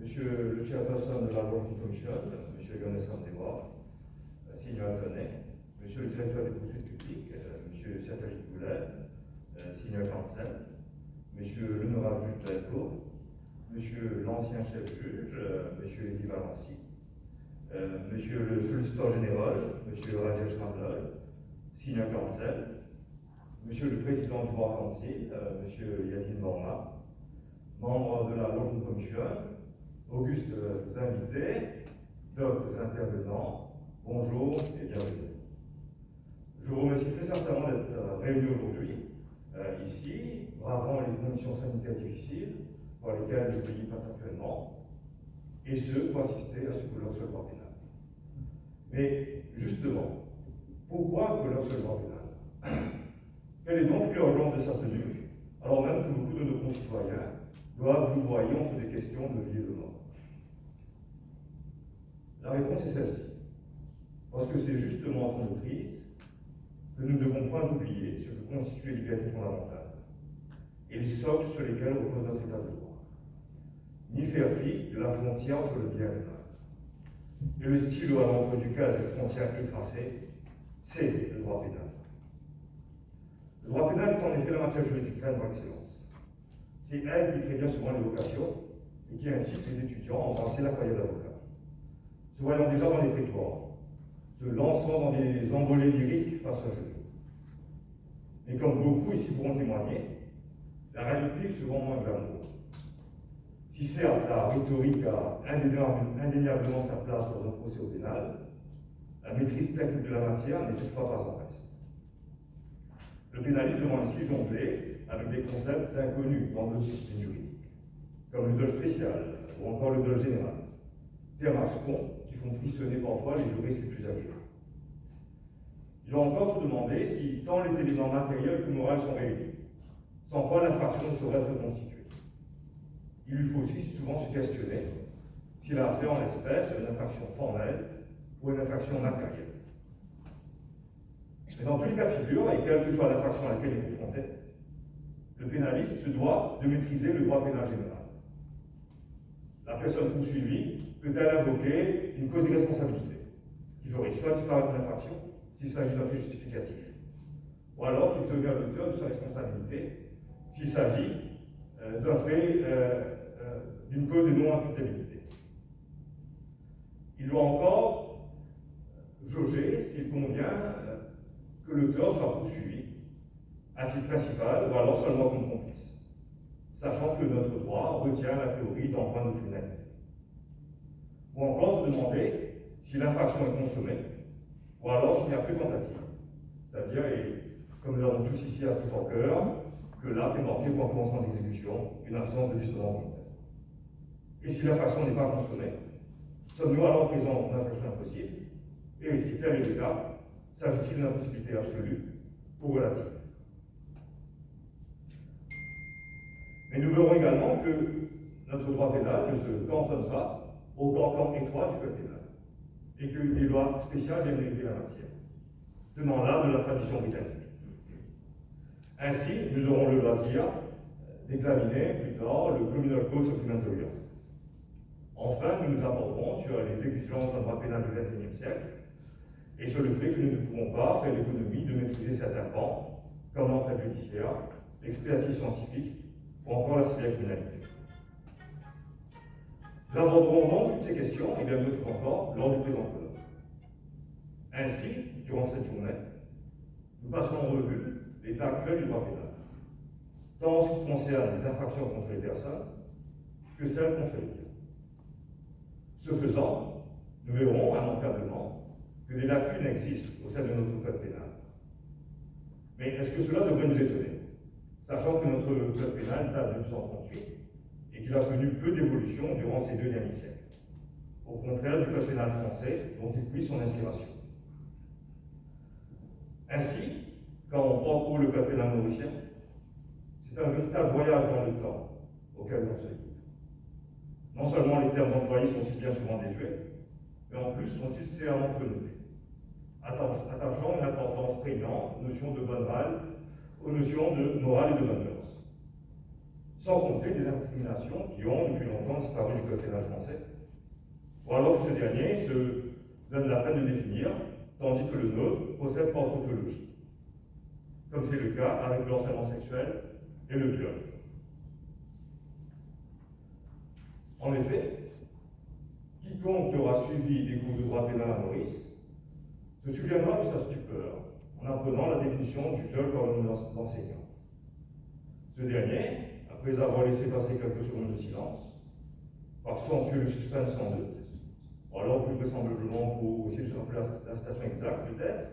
Monsieur le chairperson de la Working Commission, Monsieur Lionel Sandébois, senior attorney, Monsieur le directeur des poursuites publiques, Monsieur Serge Goulet, senior counsel, Monsieur l'honorable juge Delco, Monsieur l'ancien chef juge, Monsieur Eddie Valency, Monsieur le solliciteur général, Monsieur Rajesh Ramlal, senior counsel, Monsieur le président du Bar Council, Monsieur Yatin Borma, membre de la Working Commission, augustes invités, d'autres intervenants, bonjour et bienvenue. Je vous remercie très sincèrement d'être réunis aujourd'hui, ici, bravant les conditions sanitaires difficiles par lesquelles le pays passe actuellement, et ce, pour assister à ce colloque sur le droit pénal. Mais justement, pourquoi colloque sur le droit pénal? Quelle est donc l'urgence de sa tenue, alors même que beaucoup de nos concitoyens doivent nous voyer entre des questions de vie et de mort? La réponse est celle-ci. Parce que c'est justement en temps de crise que nous ne devons point oublier ce que constituent les libertés fondamentales et les socles sur lesquels repose notre état de droit, ni faire fi de la frontière entre le bien et le mal. Et le stylo à l'encre duquel cette frontière est tracée, c'est le droit pénal. Le droit pénal est en effet la matière juridique reine par excellence. C'est elle qui crée bien souvent les vocations et qui incite les étudiants à embrasser la carrière d'avocat. Se voyant déjà dans les prétoires, se lançant dans des envolées lyriques face à jeu. Mais comme beaucoup ici pourront témoigner, la réalité est souvent moins glamour. Si certes la rhétorique a indéniablement sa place dans un procès au pénal, la maîtrise technique de la matière n'est toutefois pas en reste. Le pénaliste devant ainsi jongler avec des concepts inconnus dans d'autres disciplines juridiques, comme le dol spécial ou encore le dol général, termes abscons qui font frissonner parfois les juristes les plus agréables. Il va encore se demander si tant les éléments matériels que moraux sont réunis, sans quoi l'infraction ne saurait être constituée. Il lui faut aussi souvent se questionner s'il a affaire en l'espèce à une infraction formelle ou une infraction matérielle. Mais dans tous les cas de figure, et quelle que soit l'infraction à laquelle il est confronté, le pénaliste se doit de maîtriser le droit pénal général. La personne poursuivie peut-elle invoquer une cause d'irresponsabilité qui ferait soit disparaître l'infraction s'il s'agit d'un fait justificatif, ou alors qu'il exonère l'auteur de sa responsabilité s'il s'agit d'un fait d'une cause de non-imputabilité. Il doit encore jauger s'il convient que l'auteur soit poursuivi à titre principal ou alors seulement comme complice, sachant que notre droit retient la théorie d'emprunt de criminalité. Ou encore se demander si l'infraction est consommée, ou alors s'il n'y a plus de tentative. C'est-à-dire, comme nous l'avons tous ici appris par cœur, que l'acte est marqué pour un commencement d'exécution, une absence de discours volontaire. Et si l'infraction n'est pas consommée, sommes-nous alors présents dans une infraction impossible? Et si tel est le cas, s'agit-il d'une impossibilité absolue ou relative? Mais nous verrons également que notre droit pénal ne se cantonne pas au corps étroit du code pénal, et que des lois spéciales viennent régler la matière, tenant là de la tradition britannique. Ainsi, nous aurons le loisir d'examiner plus tard le Criminal Code Supplementary Act. Enfin, nous nous attarderons sur les exigences d'un droit pénal du XXIe siècle et sur le fait que nous ne pouvons pas faire l'économie de maîtriser certains pans, comme l'entraide judiciaire, l'expertise scientifique ou encore la cybercriminalité. Nous aborderons donc toutes ces questions et bien d'autres encore lors du présent colloque. Ainsi, durant cette journée, nous passerons en revue l'état actuel du droit pénal, tant en ce qui concerne les infractions contre les personnes que celles contre les biens. Ce faisant, nous verrons immanquablement que des lacunes existent au sein de notre code pénal. Mais est-ce que cela devrait nous étonner, sachant que notre code pénal date de 1938 et qu'il a connu peu d'évolution durant ces 2 derniers siècles, au contraire du code pénal français dont il puise son inspiration. Ainsi, quand on prend en cours le code pénal mauricien, c'est un véritable voyage dans le temps auquel on se livre. Non seulement les termes employés sont si bien souvent désuets, mais en plus sont-ils sévèrement connotés, attachant une importance prégnante aux notions de bonne morale, aux notions de morale et de bonne mœurs. sans compter des incriminations qui ont depuis longtemps disparu du code pénal français, ou alors que ce dernier se donne la peine de définir, tandis que le nôtre possède pas en tautologie, comme c'est le cas avec le harcèlement sexuel et le viol. En effet, quiconque qui aura suivi des cours de droit pénal à Maurice se souviendra de sa stupeur en apprenant la définition du viol par l'enseignant. Ce dernier, après avoir laissé passer quelques secondes de silence, par accentuer le suspense sans doute, ou alors plus vraisemblablement pour essayer de se rappeler la citation exacte peut-être,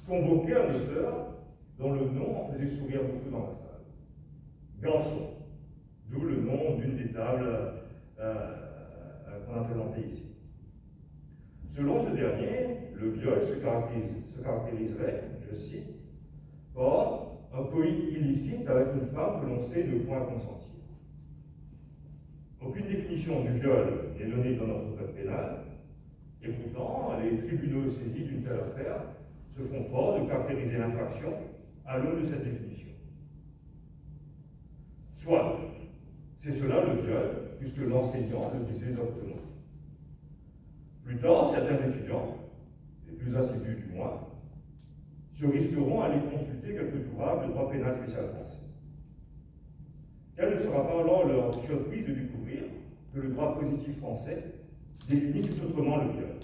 convoquait un auteur dont le nom en faisait sourire beaucoup dans la salle. Garçon, d'où le nom d'une des tables qu'on a présentées ici. Selon ce dernier, le viol se caractériserait, je cite, par un coït illicite avec une femme que l'on sait ne point consentir. Aucune définition du viol n'est donnée dans notre code pénal, et pourtant, les tribunaux saisis d'une telle affaire se font forts de caractériser l'infraction à l'aune de cette définition. Soit, c'est cela le viol, puisque l'enseignant le disait exactement. Plus tard, certains étudiants, les plus assidus du moins, se risqueront à aller consulter quelques ouvrages de droit pénal spécial français. Quelle ne sera pas alors leur surprise de découvrir que le droit positif français définit tout autrement le viol.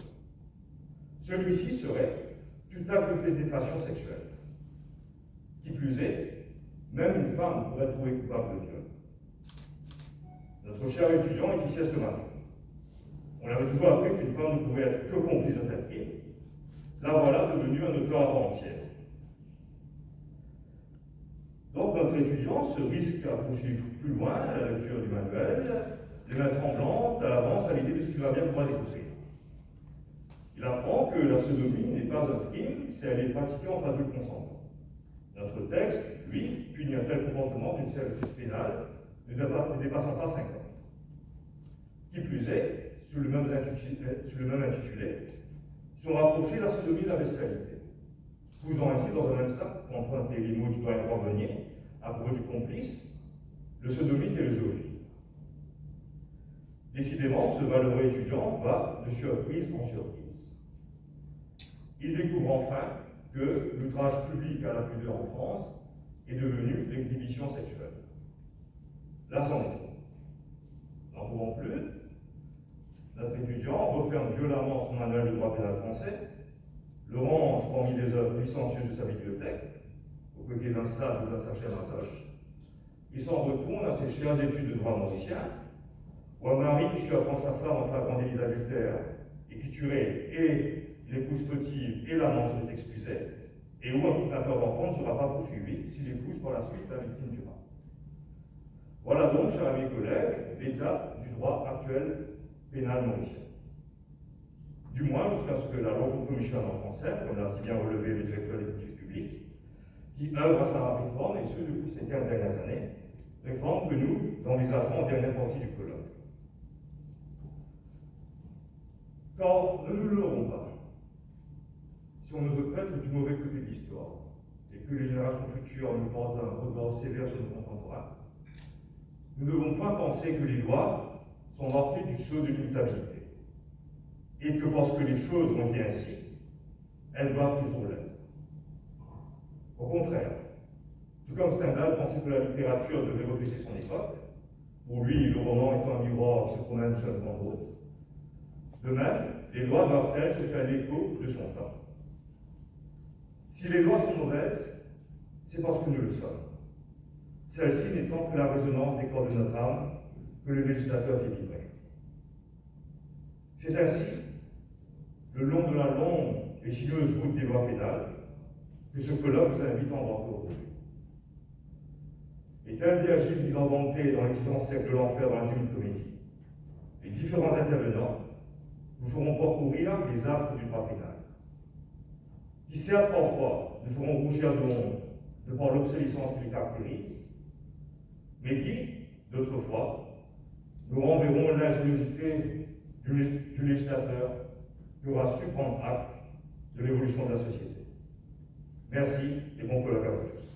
Celui-ci serait tout acte de pénétration sexuelle. Qui plus est, même une femme pourrait être trouvée coupable de viol. Notre cher étudiant est ici estomaqué. On avait toujours appris qu'une femme ne pouvait être que complice d'un tel crime. Là voilà devenu un auteur à part entière. Donc notre étudiant se risque à poursuivre plus loin la lecture du manuel, les mains tremblantes à l'avance à l'idée de ce qu'il va bien pouvoir découvrir. Il apprend que la sodomie n'est pas un crime si elle est pratiquée entre adultes consentants. Notre texte, lui, punit un tel comportement d'une sévérité pénale ne dépassant pas 5 ans. Qui plus est, sous le même intitulé, sont rapprochés la sodomie et la bestialité, cousant ainsi dans un même sac, pour emprunter les mots du doyen Cordonnier, à propos du complice, le sodomite et le zoophile. Décidément, ce valeureux étudiant va de surprise en surprise. Il découvre enfin que l'outrage public à la pudeur en France est devenu l'exhibition sexuelle. Là, c'en est trop. N'en pouvant plus, notre étudiant referme violemment son manuel de droit pénal français, le range parmi les œuvres licencieuses de sa bibliothèque, au côté d'un sable ou d'un sachet masoche. Il s'en retourne à ses chères études de droit mauricien, où un mari qui surprend sa femme en flagrant délit d'adultère et qui tuerait et l'épouse fautive et l'amant serait excusé, et où un kidnappeur d'enfants ne sera pas poursuivi si l'épouse par la suite la victime du mal. Voilà donc, chers amis collègues, l'état du droit actuel pénal mauricien. Du moins jusqu'à ce que la loi de commission entre en scène, comme l'a si bien relevé le directeur des poursuites publiques, qui œuvre à sa réforme, et ce depuis ces 15 dernières années, réforme que nous envisagerons en dernière partie du colloque. Car ne nous leurrons pas, si on ne veut pas être du mauvais côté de l'histoire, et que les générations futures nous portent un regard sévère sur nos contemporains, nous ne devons point penser que les lois sont marquées du sceau de l'immutabilité, et que parce que les choses ont été ainsi, elles doivent toujours l'être. Au contraire, tout comme Stendhal pensait que la littérature devait refléter son époque, pour lui, le roman étant un miroir qui se promène sur le plan de route, de même, les lois doivent-elles se faire l'écho de son temps. Si les lois sont mauvaises, c'est parce que nous le sommes. Celle-ci n'étant que la résonance des corps de notre âme que le législateur fait vibrer. C'est ainsi, le long de la longue et sinueuse route des lois pénales, que ce colloque vous invite en droit aujourd'hui. Et tel Virgile mis en vanté dans les différents cercles de l'enfer dans la Divine Comédie, les différents intervenants vous feront parcourir les affres du droit pénal, qui certes parfois nous feront rougir de honte de par l'obsolescence qui les caractérise, mais qui, d'autres fois, nous renverront l'ingéniosité du législateur qui aura su prendre acte de l'évolution de la société. Merci et bon colloque à vous tous.